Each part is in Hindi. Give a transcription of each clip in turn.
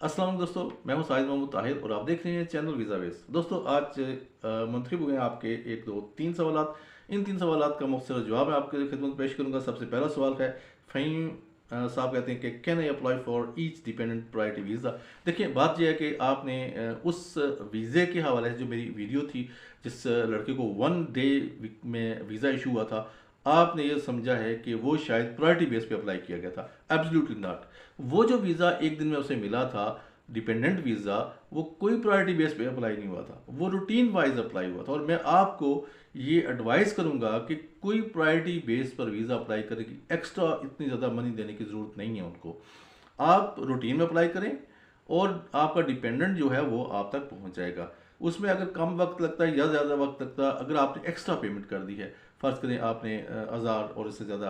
अस्सलाम वालेकुम दोस्तों, मैं हूं साहिद मोहम्मद ताहिर और आप देख रहे हैं चैनल वीज़ा बेस। दोस्तों आज मंतखब हुए हैं आपके एक दो तीन सवालात। इन तीन सवालात का मुख्तसर जवाब मैं आपके खिदमत पेश करूंगा। सबसे पहला सवाल है, फ़हीम साहब कहते हैं कि can I apply for each dependent priority visa. देखिए, बात यह है कि आपने उस वीज़े के हवाले से जो मेरी वीडियो थी, जिस लड़के को 1 डे में वीज़ा इशू हुआ था, आपने ये समझा है कि वो शायद प्रायोरिटी बेस पे अप्लाई किया गया था। Absolutely not. वो जो वीज़ा एक दिन में उसे मिला था, डिपेंडेंट वीज़ा, वो कोई प्रायोरिटी बेस पे अप्लाई नहीं हुआ था, वो रूटीन वाइज अप्लाई हुआ था। और मैं आपको ये एडवाइस करूंगा कि कोई प्रायोरिटी बेस पर वीज़ा अप्लाई करने की एक्स्ट्रा इतनी ज़्यादा मनी देने की ज़रूरत नहीं है उनको। आप रूटीन में अप्लाई करें और आपका डिपेंडेंट जो है वो आप तक पहुंच जाएगा। उसमें अगर कम वक्त लगता है या ज़्यादा वक्त लगता है, अगर आपने एक्स्ट्रा पेमेंट कर दी है, फ़र्ज़ करें आपने 1000 और इससे ज़्यादा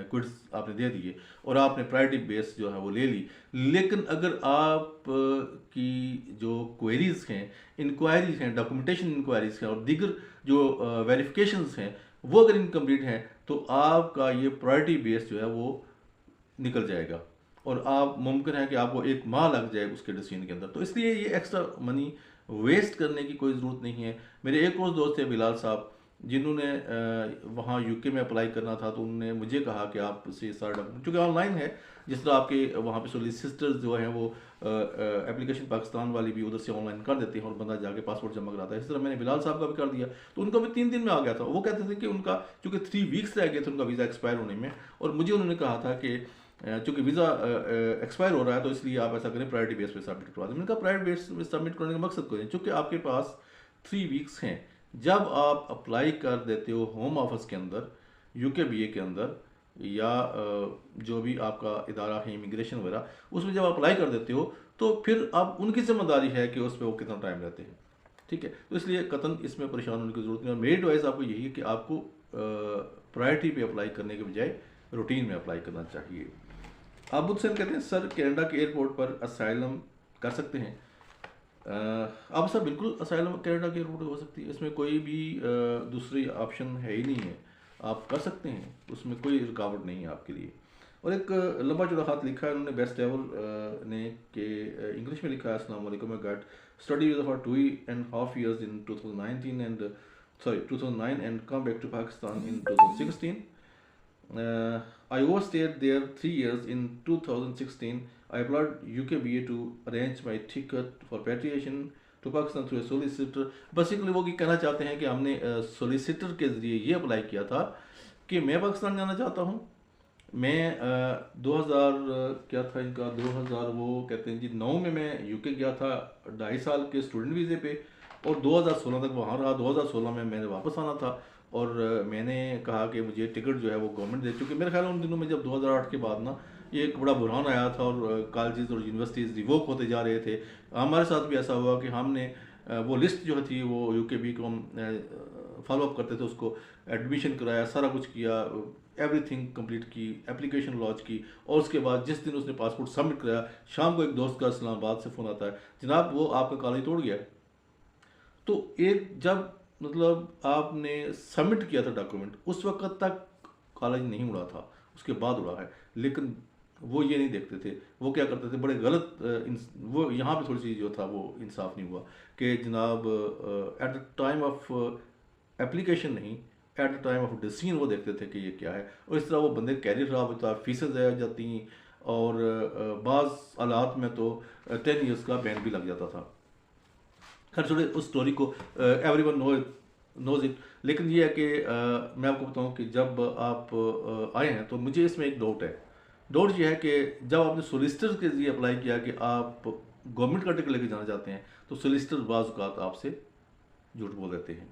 क्विड्स आपने दे दिए और आपने प्रायोरिटी बेस जो है वो ले ली, लेकिन अगर आप की जो क्वेरीज़ हैं, इंक्वायरीज़ हैं, डॉक्यूमेंटेशन इंक्वायरीज़ हैं और दीगर जो वेरिफिकेशंस हैं, वो अगर इनकम्प्लीट हैं, तो आपका ये प्रायोरिटी बेस जो है वो निकल जाएगा और आप मुमकिन है कि आपको 1 माह लग जाए उसके डिसीजन के अंदर। तो इसलिए ये एक्स्ट्रा मनी वेस्ट करने की कोई ज़रूरत नहीं है। मेरे एक और दोस्त थे बिलाल साहब, जिन्होंने वहाँ यूके में अप्लाई करना था, तो उन्होंने मुझे कहा कि आप से सारा डॉक्यूमेंट, चूँकि ऑनलाइन है, जिस तरह आपके वहाँ पे सोलिसिटर्स जो हैं वो एप्लीकेशन पाकिस्तान वाली भी उधर से ऑनलाइन कर देते हैं और बंदा जाके पासपोर्ट जमा कराता है। इस तरह मैंने बिलाल साहब का भी कर दिया, तो उनका भी 3 दिन में आ गया था। वो कहते थे कि उनका चूँकि 3 वीक्स रह गए थे उनका वीज़ा एक्सपायर होने में, और मुझे उन्होंने कहा था कि चूंकि वीज़ा एक्सपायर हो रहा है, तो इसलिए आप ऐसा करें, प्रायोरिटी बेस पे सबमिट करवा दें। मैंने कहा प्रायोरिटी बेस पे सबमिट करने का मकसद कोई नहीं, चूंकि आपके पास 3 वीक्स हैं। जब आप अप्लाई कर देते हो होम ऑफिस के अंदर, यूके के अंदर, या जो भी आपका इदारा है इमिग्रेशन वगैरह, उसमें जब अप्लाई कर देते हो, तो फिर अब उनकी जिम्मेदारी है कि उस पर वो कितना टाइम रहते हैं। ठीक है, तो इसलिए कतन इसमें परेशान होने की जरूरत नहीं। और मेरी एडवाइस आपको यही है कि आपको प्रायोरिटी पे अप्लाई करने के बजाय रूटीन में अप्लाई करना चाहिए। आबुद हुसैन कहते हैं, सर कनाडा के एयरपोर्ट पर असाइलम कर सकते हैं? अब सर बिल्कुल असाइलम कनाडा के एयरपोर्ट हो सकती है, इसमें कोई भी दूसरी ऑप्शन है ही नहीं है। आप कर सकते हैं, उसमें कोई रुकावट नहीं है आपके लिए। और एक लंबा चौड़ा खत लिखा है उन्होंने, बेस्ट एवर ने, के इंग्लिश में लिखा है, अस्सलाम वालेकुम, I got study visa for 2.5 years in 2019 and 2009 and come back to Pakistan in 2016. I overstayed there 3 years. In 2016, I applied UKBA to arrange my ticket for repatriation to Pakistan through a solicitor. Basically वो कहना चाहते हैं कि हमने सोलिसिटर के ज़रिए ये अप्लाई किया था कि मैं पाकिस्तान जाना चाहता हूँ। मैं 2000 क्या था इनका, 2000 वो कहते हैं जी 9 में मैं यूके गया था 2.5 साल के स्टूडेंट वीज़े पे, और 2016 तक वहाँ रहा। 2016 में मैंने वापस आना था और मैंने कहा कि मुझे टिकट जो है वो गवर्नमेंट दे, चूँकि मेरे ख्याल उन दिनों में जब 2008 के बाद ना ये एक बड़ा बुरहान आया था और कॉलेजेस और यूनिवर्सिटीज़ रिवोक होते जा रहे थे। हमारे साथ भी ऐसा हुआ कि हमने वो लिस्ट जो थी वो यूकेबी को हम फॉलो अप करते थे, उसको एडमिशन कराया, सारा कुछ किया, एवरीथिंग कंप्लीट की, एप्लीकेशन लॉन्च की, और उसके बाद जिस दिन उसने पासपोर्ट सबमिट कराया, शाम को एक दोस्त का इस्लामाबाद से फ़ोन आता है, जनाब वो आपका कॉलेज तोड़ गया। तो एक जब मतलब आपने सबमिट किया था डॉक्यूमेंट, उस वक्त तक कॉलेज नहीं उड़ा था, उसके बाद उड़ा है। लेकिन वो ये नहीं देखते थे, वो क्या करते थे, बड़े गलत वो यहाँ पे थोड़ी सी जो था वो इंसाफ नहीं हुआ कि जनाब at the time of application नहीं, at the time of decision वो देखते थे कि ये क्या है। और इस तरह वो बंदे कैरियर ख़राब होता, फीसें ज़ाया जाती, और बाज़ हालात में तो 10 ईयर्स का बैन भी लग जाता था। खैर छोड़े उस स्टोरी को, एवरीवन नोज इट। लेकिन ये है कि मैं आपको बताऊं कि जब आप आए हैं, तो मुझे इसमें एक डाउट है। डाउट ये है कि जब आपने सोलिसिटर के लिए अप्लाई किया कि आप गवर्नमेंट का टिकट लेके जाना चाहते हैं, तो सोलिसिटर बाज़ औक़ात आपसे झूठ बोल देते हैं।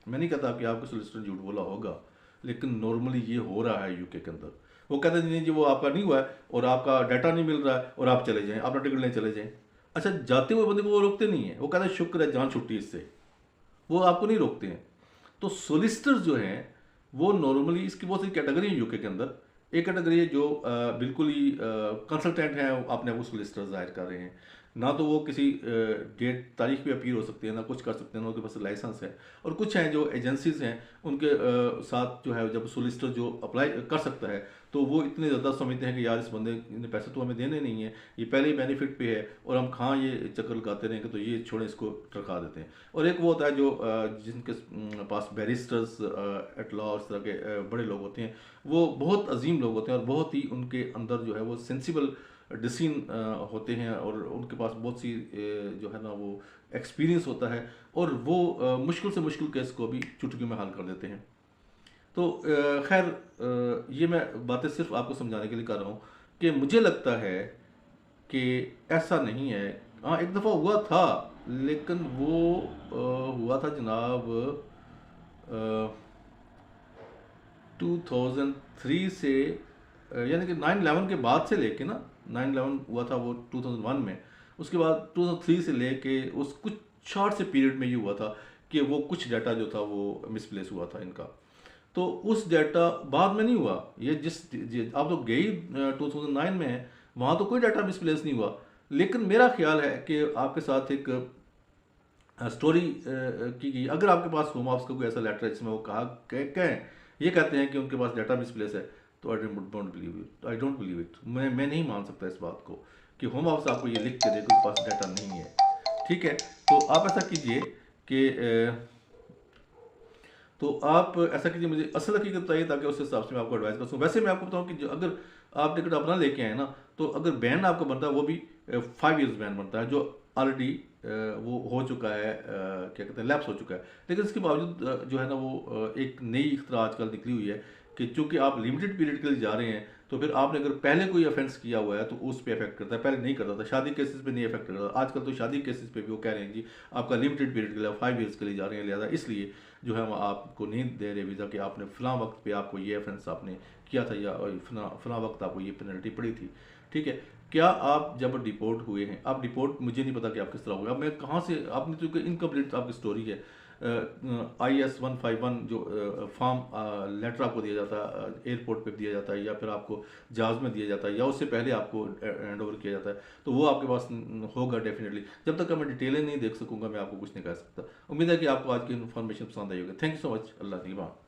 मैं नहीं कहता कि आपका सोलिसिटर झूठ बोला होगा, लेकिन नॉर्मली ये हो रहा है यूके के अंदर। वो कहते हैं नहीं जी वो आपका नहीं हुआ है और आपका डाटा नहीं मिल रहा है और आप चले जाएं, अपना टिकट लें चले जाएं। अच्छा, जाते हुए बंदे को वो रोकते नहीं है, वो कहते हैं शुक्र है जान छुट्टी इससे, वो आपको नहीं रोकते हैं। तो सोलिसिटर्स जो हैं वो नॉर्मली, इसकी बहुत सी कैटेगरी है यूके के अंदर। एक कैटेगरी है जो बिल्कुल ही कंसल्टेंट हैं, अपने आप को सोलिसिटर जाहिर कर रहे हैं, ना तो वो किसी डेट तारीख पे अपीयर हो सकते हैं, ना कुछ कर सकते हैं, ना उनके पास लाइसेंस है। और कुछ हैं जो एजेंसीज हैं, उनके साथ जो है जब सोलिसिटर जो अप्लाई कर सकता है, तो वो इतने ज़्यादा समझते हैं कि यार इस बंदे ने पैसे तो हमें देने नहीं है, ये पहले ही बेनिफिट पे है और हम कहाँ ये चक्कर लगाते रहेंगे, तो ये छोड़े, इसको टरका देते हैं। और एक वो होता है जो जिनके पास बैरिस्टर्स एट लॉ इस तरह के बड़े लोग होते हैं, वो बहुत अजीम लोग होते हैं और बहुत ही उनके अंदर जो है वो सेंसिबल डिसीजन होते हैं और उनके पास बहुत सी जो है ना वो एक्सपीरियंस होता है और वो मुश्किल से मुश्किल केस को भी चुटकियों में हल कर देते हैं। तो खैर ये मैं बातें सिर्फ आपको समझाने के लिए कर रहा हूँ कि मुझे लगता है कि ऐसा नहीं है। हाँ, एक दफ़ा हुआ था, लेकिन वो हुआ था जनाब 2003 से, यानी कि 9/11 के बाद से लेके ना, 9/11 हुआ था वो 2001 में, उसके बाद 2003 से लेके उस कुछ शॉर्ट से पीरियड में ये हुआ था कि वो कुछ डाटा जो था वो मिसप्लेस हुआ था इनका। तो उस डाटा बाद में नहीं हुआ, ये आप लोग गई 2009 में है, वहाँ तो कोई डाटा मिसप्लेस नहीं हुआ। लेकिन मेरा ख्याल है कि आपके साथ एक स्टोरी की गई। अगर आपके पास होम ऑफिस का कोई ऐसा लेटर है जिसमें वो कहें ये कहते हैं कि उनके पास डाटा मिसप्लेस है, तो I don't believe it, I don't believe it. मैं नहीं मान सकता इस बात को कि होम ऑफिस आपको ये लिख के दे कि उसके पास डाटा नहीं है। ठीक है, तो आप ऐसा कीजिए कि तो आप ऐसा कीजिए, मुझे असल हकीकत बताइए ताकि उस हिसाब से मैं आपको एडवाइस कर सकूँ। वैसे मैं आपको बताऊँ कि अगर आप टिकट अपना लेके आए ना, तो अगर बैन आपका बनता है वो भी 5 ईयर्स बैन बनता है, जो ऑलरेडी वो हो चुका है, क्या कहते हैं, लैप्स हो चुका है। लेकिन इसके बावजूद जो है ना वो एक नई इख्तरा आजकल निकली हुई है कि चूंकि आप लिमिटेड पीरियड के लिए जा रहे हैं, तो फिर आपने अगर पहले कोई ऑफेंस किया हुआ है तो उस पर इफेक्ट करता है। पहले नहीं करता था, शादी केसेस पे नहीं इफेक्ट करता। आजकल तो शादी केसेस पे भी वो कह रहे हैं जी आपका लिमिटेड पीरियड के लिए 5 ईयर्स के लिए जा रहे हैं, लिहाजा इसलिए जो है वो आपको नहीं दे रहे वीज़ा कि आपने फ़लाँ वक्त पे आपको ये ऑफेंस आपने किया था या फ़लाँ वक्त आपको ये पेनल्टी पड़ी थी। ठीक है, क्या आप जब डिपोर्ट हुए हैं, आप डिपोर्ट, मुझे नहीं पता कि आप किस तरह हुए, अब मैं कहाँ से, आपने चूँकि इनकम्प्लीट आपकी स्टोरी है। IS-151 जो फॉर्म लेटर आपको दिया जाता है, एयरपोर्ट पे दिया जाता है या फिर आपको जहाज़ में दिया जाता है या उससे पहले आपको हैंड ओवर किया जाता है, तो वो आपके पास होगा डेफिनेटली। जब तक मैं डिटेलें नहीं देख सकूंगा मैं आपको कुछ नहीं कह सकता। उम्मीद है कि आपको आज की इन्फॉर्मेशन पसंद आई होगी। Thank you so much. Allah निगहबान।